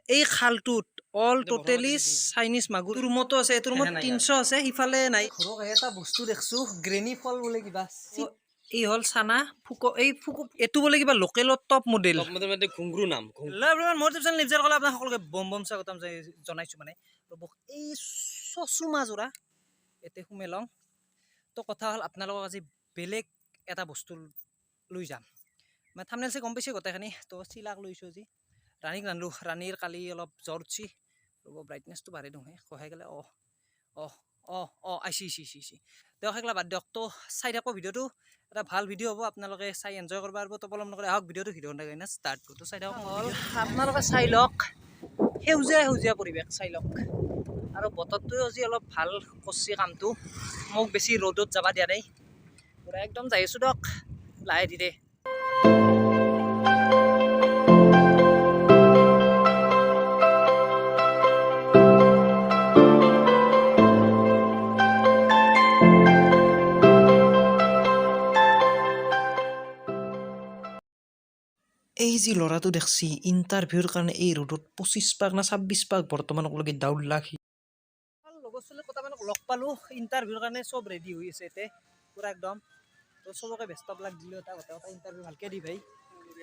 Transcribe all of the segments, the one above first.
এই খালটোত all totally Chinese মাগুৰ ৰুমতো আছে এইটো ৰুমত 300 আছে সিফালে নাই ঘৰক এটা বস্তু দেখছো গ্ৰেনি ফল বোলে কিবা এই হল চানা ফুকো এই ফুকো এটো বোলে কিবা লোকেলত টপ মডেল মানে ঘুংগ্ৰু নাম মোৰ টিপচন লিপজার কলা আপোনাক সকলোকে বম বম স্বাগতম জনাইছো মানে এই চচুমা জোৰা এতে সুমে লং তো কথা হল আপোনালোকক আজি বেলেগ এটা বস্তু লৈ যাম মানে থামনেল চাই গম পাইছে গোটেইখিনি তো চিলাক লৈছো আজি ৰাণীক ৰান্ধলো ৰাণীৰ কালি অলপ জ্বৰ উঠছি ৰ'ব ব্ৰাইটনেছটো বাঢ়াই দিওঁ সহায় গ'লে আইছি তেওঁ সেইগিলা বাদ দিয়ক তো চাই থাকো ভিডিঅ'টো এটা ভাল ভিডিঅ' হ'ব আপোনালোকে চাই এনজয় কৰিব পাৰিব তো পলম নকৰে আহক ভিডিঅ'টো হিৰ' হণ্ডা গাড়ী ষ্টাৰ্ট কৰোঁ তো চাই থাকক হ'ল আপোনালোকে চাই লওক সেউজীয়া পৰিৱেশ চাই লওক আৰু বতৰটো আজি অলপ ভাল কৰিছে কামটো মোক বেছি ৰ'দত যাব দিয়া নাই পুৰা একদম যাই আছোঁ দিয়ক লাহে ধীৰে এই যি ল'ৰাটো দেখছি ইণ্টাৰভিউৰ কাৰণে এই ৰ'দত 25 পাক না 26 পাক বৰ্তমানলৈকে দাউৰলাক লগৰ ছোৱালী কটামানক লগ পালোঁ ইণ্টাৰভিউৰ কাৰণে চব ৰেডি হৈ আছে এতিয়া পুৰা একদম তো চবকে ব্যস্ত লাগ দিলোঁ এটা গোটেই ইণ্টাৰভিউ ভালকৈ দি ভাই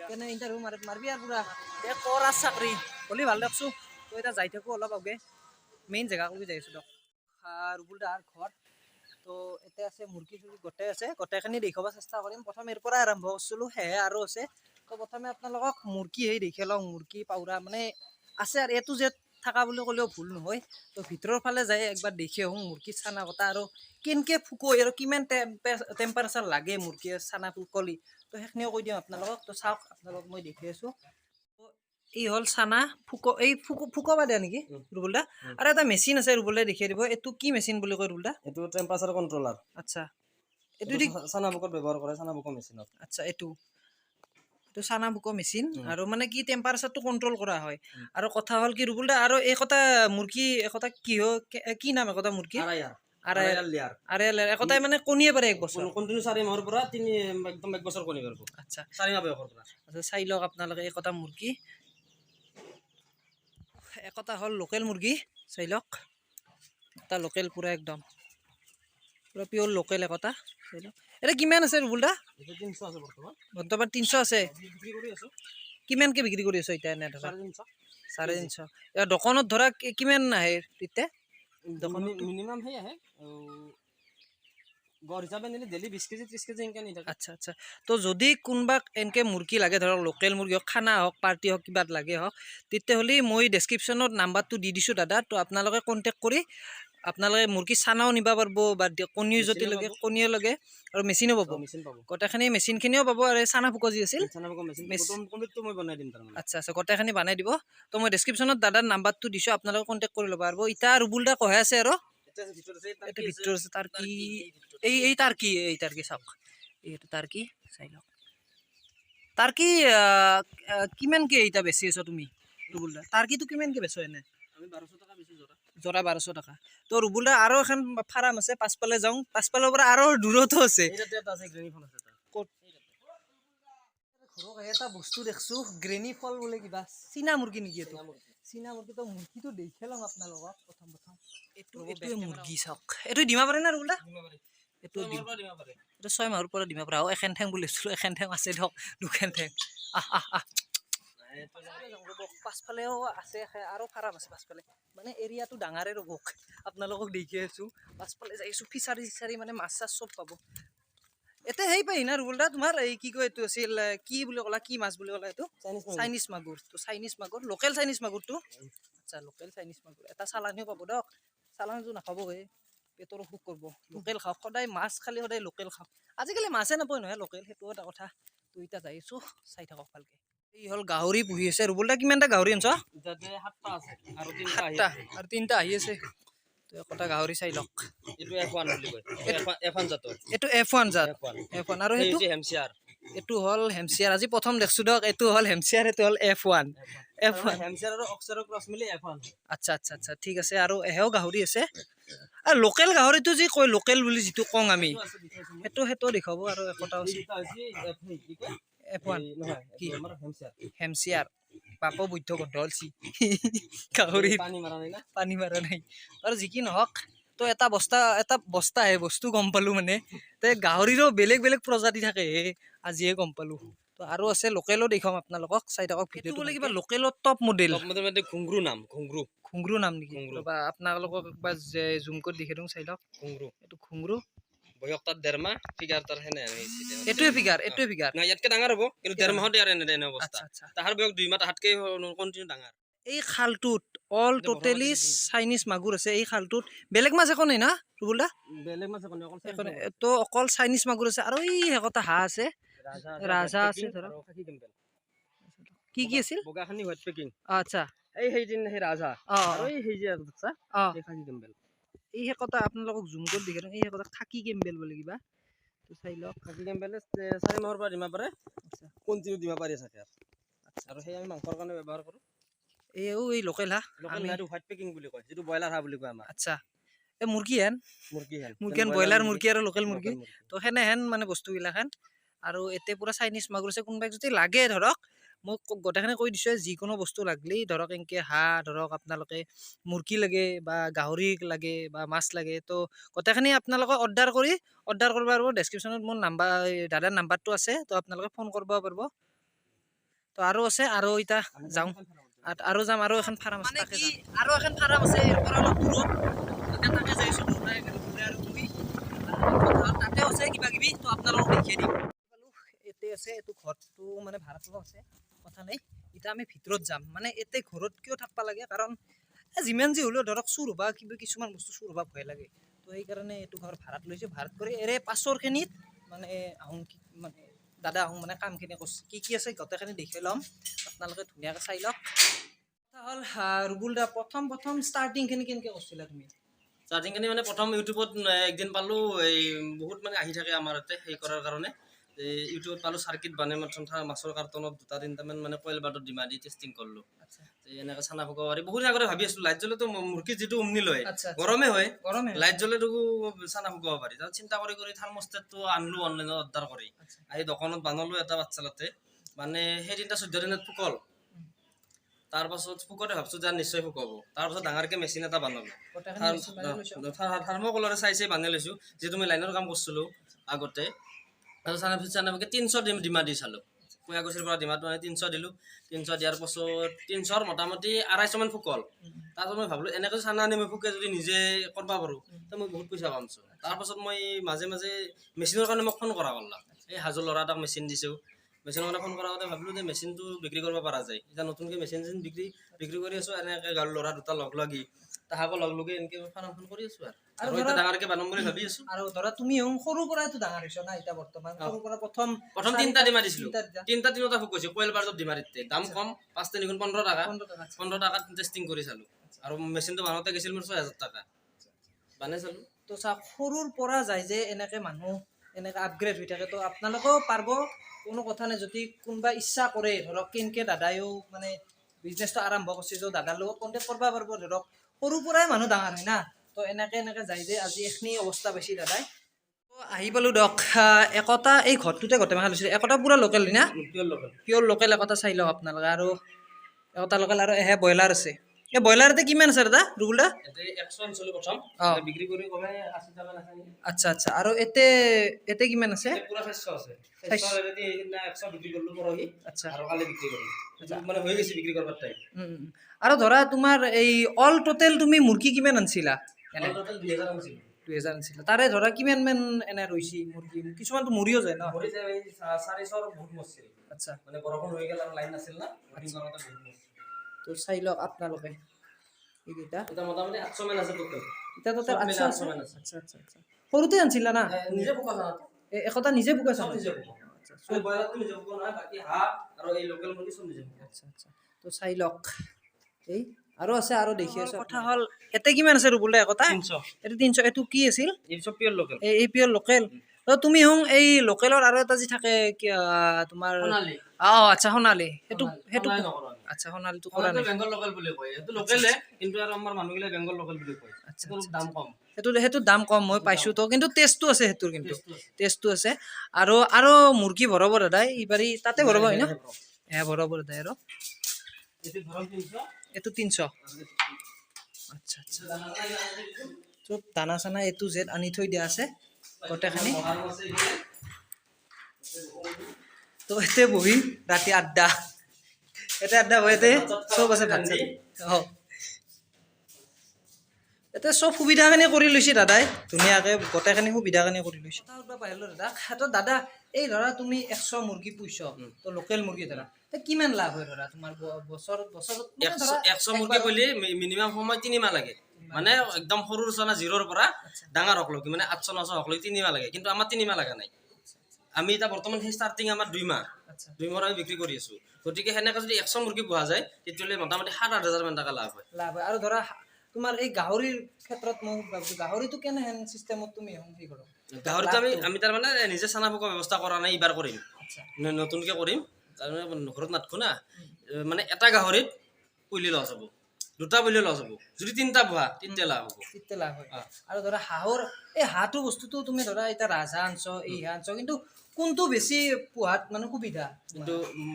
কেনে ইণ্টাৰভিউ মাৰবি আৰু পুৰা এই কৰা চাকৰি হ'লে ভাল দেখছোঁ তো এতিয়া যাই থাকোঁ অলপ আগে মেইন জেগালৈকে যাই আছোঁ দিয়ক ৰুবুল দাৰ ঘৰ তো এতিয়া আছে মুৰ্গী চুৰ্গী গোটেই আছে গোটেইখিনি দেখুৱাব চেষ্টা কৰিম প্ৰথম ইয়াৰ পৰাই আৰম্ভ কৰিছিলোঁ সেয়ে আৰু আছে তো প্ৰথমে আপোনালোকক মুৰ্গী দেখি লওঁ মুৰ্গী পাউৰা মানে আছে আৰু এটো জেড থকা বুলি ক'লেও ভুল নহয় তো ভিতৰৰ ফালে যাই একবাৰ দেখি আহোঁ মুৰ্গী চানা কটা আৰু কেনেকৈ ফুকই আৰু কিমান টেম্পাৰেচাৰ লাগে মুৰ্গীৰ চানা ফুকলি তো সেইখিনিও কৈ দিওঁ আপোনালোকক তো চাওক আপোনালোকক মই দেখি আছোঁ এই হ'ল চানা ফুকবা দিয়া নেকি ৰুবুল দা আৰু এটা মেচিন আছে ৰুবুল দাই দেখিয়াই দিব এইটো কি মেচিন বুলি কয় ৰুবুল দা এইটো টেম্পাৰেচাৰ কন্ট্ৰোলাৰ আচ্ছা এইটো চানা বুকত ব্যৱহাৰ কৰে চানা বুকৰ মেচিনত আচ্ছা এইটো চানা বুকৰ মেচিন আৰু মানে কি টেম্পাৰেচাৰটো কন্ট্ৰোল কৰা হয় আৰু কথা হ'ল কি ৰুবুল দা আৰু এই কথা মুৰ্গী একতা কি নাম একতা মুৰ্গী একতাই মানে কণীয়ে পাৰে এক বছৰ কণ্টিনিউ 4 মাহৰ পৰা একদম এক বছৰ কণী পাৰিব আচ্ছা 4 মাহ বয়সৰ পৰা আচ্ছা চাই লওক আপোনালোকে একতা মুৰ্গী একতা হ'ল লোকেল মুৰ্গী চাই লওক এটা লোকেল পুৰা একদম পুৰা পিয়ৰ লোকেল একতা চাই লওক এটা কিমান আছে ৰুবুল দা 300 আছে বৰ্তমান 300 আছে বিক্ৰী কৰি আছো কিমানকে বিক্ৰী কৰি আছো এতিয়া এনে ধৰা 350 350 দোকানত ধৰা কিমান আহে তেতিয়া মিনিমাম হে আহে গড় হিচাপে নিলে ডেইলি 20 কেজি 30 কেজি এনেকৈ নি থাকে আচ্ছা তো যদি কোনোবাক এনেকৈ মুৰ্গী লাগে ধৰক লোকেল মুৰ্গী হওক খানা হওক পাৰ্টি হওক কিবা লাগে হওক তেতিয়াহ'লে মই ডেছক্ৰিপশ্যনত নাম্বাৰটো দি দিছোঁ দাদা তো আপোনালোকে কণ্টেক্ট কৰি আপোনালোকে মুৰ্গী চানাও নিব পাৰিব বা কণীও যদি লাগে কণীও লাগে আৰু মেচিনো পাব গোটেইখিনি মেচিনখিনিও পাব আৰু চানা ফুক যি আছিল আচ্ছা গোটেইখিনি বনাই দিব তো মই ডেছক্ৰিপশ্যনত দাদাৰ নাম্বাৰটো দিছোঁ আপোনালোকে কণ্টেক্ট কৰি ল'ব পাৰিব এতিয়া ৰুবুল দা কহে আছে আৰু ভিতৰত আছে তাৰ কি তাৰ কি চাওক এইটো তাৰ কি চাই লওক তাৰ কি কিমানকে এতিয়া বেছি আছো তুমি ৰুবুল দা তাৰ কিটো কিমানকে বেচো এনে আমি 1200 টাকা বেচি জৰা 1200 টাকা তো ৰুবুল দা আৰু এখন ফাৰ্ম আছে পাছফালে যাওঁ পাছফালৰ পৰা আৰু দূৰতো আছে ঘৰক এটা বস্তু দেখছো গ্ৰেনি ফল বোলে কিবা চীনা মুৰ্গী নেকি এইটো চীনা মুৰ্গী তো মুৰ্গীটো দেখে লওঁ আপোনালোকক প্ৰথম এইটো মুৰ্গী চাওক এইটো দিব পাৰে না ৰুবুল দা এইটো 6 মাহৰ পৰা দিব পাৰে এখন ঠেং বুলি এখন ঠেং আছে ধৰক দুখন ঠেং পাছফালেও আছে আৰু ফাৰ্ম আছে পাছফালে মানে এৰিয়াটো ডাঙৰে ৰ'ব আপোনালোকক দেখি আছোঁ পাছফালে যাই আছোঁ ফিচাৰি মানে মাছ চাছ চব পাব এতিয়া সেই পাই না ৰুবুল দা তোমাৰ এই কি কয় এইটো আছিল কি বুলি ক'লা কি মাছ বুলি ক'লা এইটো চাইনিজ মাগুৰ তো চাইনিজ মাগুৰ লোকেল চাইনিজ মাগুৰটো আচ্ছা লোকেল চাইনিজ মাগুৰ এটা চালানিও পাব দিয়ক চালানিটো নাখাব পেটৰ অসুখ কৰিব লোকেল খাওক সদায় মাছ খালি সদায় লোকেল খাওক আজিকালি মাছে নাপায় নহয় লোকেল সেইটো এটা কথা তো এতিয়া যাই আছোঁ চাই থাকক ভালকৈ এই হ'ল গাহৰি পুহি আছে ৰুবুল দা কিমানটা গাহৰি আনছ 7টা আছে আৰু 3টা আহি আছে তো একটা গাহৰি চাই লওক এইটো F1 বুলি কয় F1 জাতৰ এইটো F1 জাত F1 আৰু এইটো হেমচিয়াৰ এইটো হ'ল হেমচিয়াৰ আজি প্ৰথম দেখছো দিয়ক এইটো হ'ল হেমচিয়াৰ এইটো হ'ল F1 হেমচিয়াৰ আৰু অক্সাৰৰ ক্ৰছ মিলি F1 আচ্ছা ঠিক আছে আৰু এহেও গাহৰি আছে আৰু লোকেল গাহৰিটো যি কয় লোকেল বুলি যিটো কওঁ আমি সেইটো দেখাব আৰু একটাও আছে F1 নহয় কি হেমচিয়াৰ পাপ বৈধ্য গন্ধ অলছি গাহৰিৰ পানী মাৰা নাই না পানী মাৰা নাই আৰু যি কি নহওক তো এটা বস্তাহে বস্তু গম পালো মানে তে গাহৰিৰো বেলেগ বেলেগ প্ৰজাতি থাকে হে আজিহে গম পালো তো আৰু আছে লোকেলো দেখাম আপোনালোকক চাই থাকক ভিডিঅ'টো বোলে কিবা লোকেলৰ টপ মডেল টপ মডেল ঘুংগ্ৰু নাম ঘুংগ্ৰু ঘুংগ্ৰু নাম নেকি ঘুংগ্ৰু। বা আপোনালোকক একবাৰ জুম কৰি দেখি দিওঁ চাই লওক ঘুংগ্ৰু এইটো ঘুংগ্ৰু বয়স তাত 1.5 মাহ ফিগাৰ তাৰ হেনে এইটোৱে ফিগাৰ না ইয়াতকে ডাঙৰ হ'ব কিন্তু 1.5 মাহত ইয়াৰ এনে অৱস্থা আচ্ছা আচ্ছা তাহাৰ বয়স 2 মাহ তাহাতকে কন্টিনিউ ডাঙৰ এই খালটোত অল টোটেলি চাইনিজ মাগুৰ আছে এই খালটোত বেলেগ মাছ একো নাই না ৰুবুল দা বেলেগ মাছ এখন অকল এখনে তো অকল চাইনিজ মাগুৰ আছে আৰু এই একতা হাঁহ আছে ৰাজহাঁহ আছে ধৰক। খাকি কেম্বেল কি কি আছিল বগাখানি হোৱাইট পেকিং আচ্ছা এই সেইদিন সেই ৰাজহাঁহ অ আৰু এই সেই যে দেখছা অ এই খাকি কেম্বেল এই একতা আপোনালোকক জুম কৰি দেখি দিওঁ এই একতা খাকি কেম্বেল বুলি কিবা তো চাই লওক খাকি কেম্বেল 4 মাহৰ পৰা দিমা পাৰে আচ্ছা কন্টিনিউ দিমা পাৰি আছে আৰু সেই আমি মাংসৰ কাৰণে ব্যৱহাৰ কৰোঁ এই লোকেল হাঁহ লোকেল নাইটো হোৱাইট পেকিং বুলি কয় যিটো ব্ৰইলাৰ হাঁহ বুলি কয় আমাৰ আচ্ছা এই মুৰ্গী হেন মুৰ্গী হেন ব্ৰইলাৰ মুৰ্গী আৰু লোকেল মুৰ্গী তো সেনেহেন মানে বস্তুগিলাখান আৰু এতিয়া পুৰা চাইনিজ মাগুৰ আছে কোনোবাই যদি লাগে ধৰক মোক গোটেইখিনি কৈ দিছোঁ যিকোনো বস্তু লাগলেই ধৰক এনেকৈ হাঁহ ধৰক আপোনালোকে মুৰ্গী লাগে বা গাহৰি লাগে বা মাছ লাগে তো গোটেইখিনি আপোনালোকে অৰ্ডাৰ কৰিব পাৰিব ডেছক্ৰিপশ্যনত মোৰ দাদাৰ নাম্বাৰটো আছে তো আপোনালোকে ফোন কৰিব পাৰিব তো আৰু আছে আৰু এতিয়া যাওঁ আৰু যাম আৰু এখন ফাৰ্ম আছে তাকে যাম আৰু এখন ফাৰ্ম আছে ইয়াৰ পৰা অলপ দূৰত তাকে যাইছোঁ আৰু তুমি তাতেও আছে কিবা কিবি তো আপোনালোকক দেখিয়ে দিম এতে আছে এইটো ঘৰটো মানে ভাড়াটো আছে কথা নাই এতিয়া আমি ভিতৰত যাম মানে এতে ঘৰত কিয় থাকবা লাগে কাৰণ যিমান যি হ'লেও ধৰক চুৰ হ'বা কিবা কিছুমান বস্তু চুৰ হ'বা ভয় লাগে তো সেইকাৰণে এইটো ঘৰ ভাড়াত লৈছোঁ ভাড়াত কৰি পাছৰখিনিত মানে আহোঁ মানে দাদা আহোঁ মানে কামখিনি কৰিছে কি আছে গোটেইখিনি দেখি ল'ম আপোনালোকে ধুনীয়াকৈ চাই লওক কথা হ'ল ৰুবুল দা প্ৰথম ষ্টাৰ্টিংখিনি কেনেকৈ কৰিছিলা তুমি ষ্টাৰ্টিংখিনি মানে প্ৰথম ইউটিউবত একদিন পালোঁ এই বহুত মানে আহি থাকে আমাৰ ইয়াতে সেই কৰাৰ কাৰণে ইউটিউবত পালোঁ চাৰ্কিট বানে মাছৰ কাৰ্টনত 2-3টামান মানে কইল বাটত ডিমা দি টেষ্টিং কৰিলোঁ আচ্ছা এনেকৈ চানা ফুকাব পাৰি বহুত আগতে ভাবি আছিলোঁ লাইট জ্বলেতো মুৰ্গী যিটো উমনি লয় আচ্ছা গৰমে হয় গৰমে লাইট জ্বলেতো চানা ফুকাব পাৰি তাৰপিছত চিন্তা কৰি থাৰ্মষ্টেটটো আনিলোঁ অনলাইনত অৰ্ডাৰ কৰি আহি দোকানত বানালোঁ এটা বাচ্চালাতে মানে সেই 3-14 দিনত ফুকল তাৰপাছত ফুকতে ভাবছোঁ যে নিশ্চয় ফুকাব তাৰপাছত ডাঙৰকৈ মেচিন এটা বানালোঁ থাৰ্মকলৰে চাই বানাই লৈছোঁ যিহেতু মই লাইনৰ কাম কৰিছিলোঁ আগতে তাৰপিছত চানাফুকে 300 ডিমা দি চালোঁ কুয়াকুছিৰ পৰা ডিমাটো আনি 300 দিলোঁ 300 দিয়াৰ পাছত 300ৰ মোটামুটি 250 মান ফুকল তাৰপাছত মই ভাবিলোঁ এনেকৈ চানা আনি মই ফুকে যদি নিজে কৰিব পাৰোঁ তো মই বহুত পইচা পামছোঁ তাৰপাছত মই মাজে মেচিনৰ কাৰণে মোক ফোন কৰা ক'লা এই হাজোৰ ল'ৰা এটাক মেচিন দিছোঁ মেচিনৰ কাৰণে ফোন কৰাওঁতে ভাবিলোঁ যে মেচিনটো বিক্ৰী কৰিব পৰা যায় এতিয়া নতুনকৈ মেচিন বিক্ৰী কৰি আছোঁ এনেকৈ ল'ৰা দুটা লাগি তাহাকো লগে এনেকৈ ফাৰ্মখন কৰি আছোঁ আৰু এতিয়া ডাঙৰকৈ বানাম বুলি ভাবি আছোঁ আৰু ধৰা তুমি সৰুৰ পৰাইতো ডাঙৰ হৈছা না এতিয়া বৰ্তমান সৰুৰ পৰা প্ৰথম 3টা ডিমা দিছিলোঁ 3টা ফুকাইছোঁ কইল বাৰটোত ডিমা দিতে দাম কম 5-3 15 টকা 15 টাকাত টেষ্টিং কৰি চালোঁ আৰু মেচিনটো বানাওঁতে গৈছিল মোৰ 6000 টকা বানাই চালোঁ তো সৰুৰ পৰা যায় যে এনেকৈ মানুহ এনেকৈ আপগ্ৰেড হৈ থাকে তো আপোনালোকেও পাৰিব কোনো কথা নাই যদি কোনোবা ইচ্ছা কৰে ধৰক কেনেকৈ দাদায়ো মানে বিজনেছটো আৰম্ভ কৰিছে তো দাদাৰ লগত কণ্টেক্ট কৰিব পাৰিব ধৰক সৰুৰ পৰাই মানুহ ডাঙৰ হয় না তো এনেকৈ যায় যে আজি এইখিনি অৱস্থা পাইছে দাদাই তো আহি পালোঁ দিয়ক একতা এই ঘৰটোতে গোটেই মাখা লৈছিলে একতা পূৰা লোকেল হয় না পিয়'ৰ লোকেল একতা চাই লওক আপোনালোকে আৰু একতা লোকেল আৰু ব্ৰইলাৰ আছে এই ব্ৰইলাৰতে কিমান আছে দাদা ৰুবুল দা 140 প্ৰথম বিক্ৰী কৰি কমে 80 টকা নাখায় আচ্ছা আৰু এতে কিমান আছে পুৰা 400 আছে 400 ৰেডি না 100 বিক্ৰী কৰিলোঁ পৰহি আচ্ছা আৰু কালি বিক্ৰী কৰিম মানে হৈ গৈছে বিক্ৰী কৰাৰ টাইম আৰু ধৰা তোমাৰ এই অল টোটেল তুমি মুৰ্গী কিমান আনিছিলা এনে টোটেল 2000 আনিছিলোঁ 2000 আনিছিলা তাৰে ধৰা কিমান মান এনে ৰৈছি মুৰ্গী কিছুমানতো মৰিও যায় ন মৰি যায় 400 বহুত মৰছিল আচ্ছা মানে বৰষুণ হৈ গ'ল আৰু লাইন আছিল না বৰ্ডিং কৰাতে বহুত মৰছিল তো চাই লওক আপোনালোকে এইকেইটা এটা মোটামুটি 800 মান আছে টোটেল এতিয়া টোটেল 800 আছে মান আছে আচ্ছা সৰুতে আনিছিলা না নিজে পোকা জানা একতা নিজে পোকাইছা নিজে পোকা সব বয়লাৰটো নিজে পোকা নহয় বাকি হাঁহ আৰু এই লোকেল মুৰ্গী সব নিজে পোকা আচ্ছা তো চাই লওক এই আৰু আছে আৰু দেখি আছো কথা হ'ল এতে কিমান আছে ৰুবুল দা একতা 300 এইটো 300 এইটো কি আছিল এই সব পিয়ৰ লোকেল এই পিয়ৰ লোকেল তো তুমি এই লোকেলৰ আৰু এটা যি থাকে তোমাৰ সোণালী আচ্ছা সোণালী সেইটো আচ্ছা সোণালীটো কৰা নাই বেংগল লোকেল বুলি কয় এইটো লোকেলে কিন্তু আৰু আমাৰ মানুহগিলা বেংগল লোকেল বুলি কয় আচ্ছা দাম কম সেইটোৰ দাম কম মই পাইছোঁ তো কিন্তু টেষ্টটো আছে সেইটোৰ কিন্তু টেষ্টটো আছে আৰু মুৰ্গী ভৰাব দাদাই এইবাৰী তাতে ভৰাব হয় ন ভৰাব দাদাই আৰু এইটো ধৰক 300 এইটো 300 আচ্ছা আচ্ছা চব দানা চানা এইটো জেড আনি থৈ দিয়া আছে গোটেইখিনি তো এতে বহি ৰাতি আড্ডা এতে আড্ডা বহিতে চব আছে ভাত চাত এতে চব সুবিধাখিনি কৰি লৈছে দাদাই ধুনীয়াকৈ গোটেইখিনি সুবিধাখিনি কৰি লৈছে কথা সুধিব পাৰিলোঁ দাদা তো দাদা এই ধৰা তুমি 100 মুৰ্গী পুহিছ তো লোকেল মুৰ্গী ধৰা তে কিমান লাভ হয় ধৰা তোমাৰ বছৰত মানে ধৰা 100 মুৰ্গী কৰিলে মিনিমাম সময় 3 মাহ লাগে মানে একদম সৰুৰ চনা জিৰোৰ পৰা ডাঙৰ হক লগি মানে 800 900 হক লগি 3 মাহ লাগে কিন্তু আমাৰ 3 মাহ লাগা নাই আমি এটা বৰ্তমান সেই ষ্টাৰ্টিং আমাৰ 2 মাহ 2 মাহ আমি বিক্ৰী কৰি আছো গতিকে হেনেকা যদি 100 মুৰ্গী পোৱা যায় তেতিয়ালে মোটামুটি 7-8000 মান টকা লাভ হয় আৰু ধৰা তোমাৰ এই গাহৰিৰ ক্ষেত্ৰত মই ভাবিছো গাহৰিটো কেনে হেন সিস্টেমত তুমি হেৰি কৰা গাহৰিটো আমি তাৰ মানে নিজে চানা পকা ব্যৱস্থা কৰা নাই ইবাৰ কৰিম আচ্ছা নতুনকে কৰিম তাৰ মানে ঘৰত নাথকো না মানে এটা গাহৰিত পুলি লছ হ'ব দুটা পুলি লছ হ'ব যদি তিনটা পোৱা তিনটা লাভ হ'ব তিনটা লাভ হয় আৰু ধৰা হাঁহৰ এই হাঁহটো বস্তুটো তুমি ধৰা এটা ৰাজহাঁহ আনছ এই হাঁহ আনছ কিন্তু কোনটো বেছি পোহাত মানে সুবিধা কিন্তু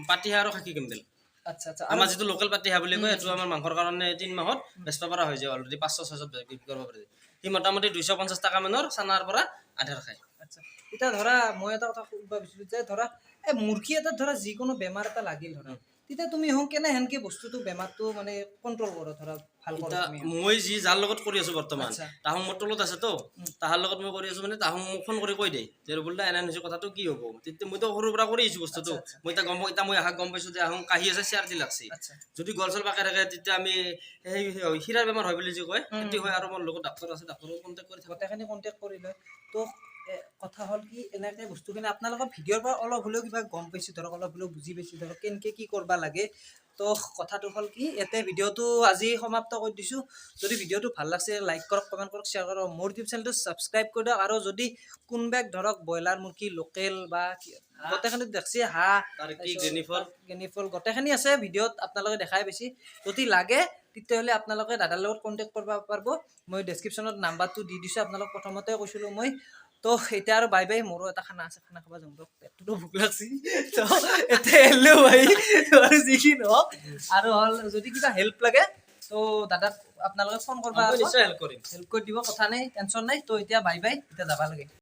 পাতি হাঁহ আৰু খাকী কেম্বেল আচ্ছা আচ্ছা আমাৰ যেটো লোকেল পাতি হাঁহ বুলি কয় এটো আমাৰ মাংসৰ কাৰণে 3 মাহত বেচবা পৰা হৈ যায় অলৰেডি 500-600 বিক্ৰী কৰিব পাৰি সি মোটামুটি 250 টাকা মানৰ চানাৰ পৰা আধাৰ খায় আচ্ছা এটা ধৰা মই এটা কথা ক'ব বিচাৰিছো যে ধৰা এই মুৰ্গী এটা ধৰা যিকোনো বেমাৰ এটা লাগিল ধৰা তেতিয়া তুমি হং কেনে হেনকে বস্তুটো বেমাৰটো মানে কন্ট্ৰোল কৰা ধৰা ভাল কৰা তুমি মই যি যাৰ লগত কৰি আছো বৰ্তমান আচ্ছা। তাহং মোৰ তলত আছে তো তাহাৰ লগত মই কৰি আছো মানে তাহং মোক ফোন কৰি কৈ দেই যে বোলদা এনে হৈছে কথাটো কি হ'ব তেতিয়া মই তো সৰুৰ পৰা কৰি আছো বস্তুটো মই এটা গম পাইছো যে আহং কাহি আছে চেয়াৰ দি লাগছি আচ্ছা যদি গলচল পাকে থাকে তেতিয়া আমি সেই হিৰাৰ বেমাৰ হয় বুলি যে কয় সেইটো হয় আৰু মোৰ লগত ডাক্তৰ আছে ডাক্তৰৰ কন্টাক্ট কৰি থাকো গোটেইখিনি কণ্টেক্ট কৰি লয় তো কথা হ'ল কি এনেকে বস্তুখিনি আপোনালোকৰ ভিডিঅ'ৰ পৰা অলপ হ'লেও কিবা গম পাইছোঁ ধৰক অলপ হ'লেও বুজি পাইছোঁ ধৰক কেনেকৈ কি কৰিব লাগে তো কথাটো হ'ল কি ইয়াতে ভিডিঅ'টো আজি সমাপ্ত কৰি দিছোঁ যদি ভিডিঅ'টো ভাল লাগছে লাইক কৰক কমেণ্ট কৰক শ্বেয়াৰ কৰক মোৰ ইউটিউব চেনেলটো ছাবস্ক্ৰাইব কৰি দিয়ক আৰু যদি কোনোবাই ধৰক ব্ৰইলাৰ মুৰ্গী লোকেল বা গোটেইখিনি দেখছি হাঁহ গেনিফল গোটেইখিনি আছে ভিডিঅ'ত আপোনালোকে দেখাই পাইছে যদি লাগে তেতিয়াহ'লে আপোনালোকে দাদাৰ লগত কণ্টেক্ট কৰিব পাৰিব মই ডেছক্ৰিপশ্যনত নাম্বাৰটো দি দিছোঁ আপোনালোক প্ৰথমতে কৈছিলোঁ মই তো এতিয়া আৰু বাই বাই মোৰো এটা খানা আছে খানা খাব যাম দিয়ক পেটটোতো ভোক লাগছি তো এতিয়া এৰিলো ভাই আৰু যি কি নহওক আৰু হ'ল যদি কিবা হেল্প লাগে তো দাদাক আপোনালোকে ফোন কৰিব নিশ্চয় হেল্প কৰিম হেল্প কৰি দিব কথা নাই টেনশ্যন নাই তো এতিয়া বাই বাই এতিয়া যাব লাগে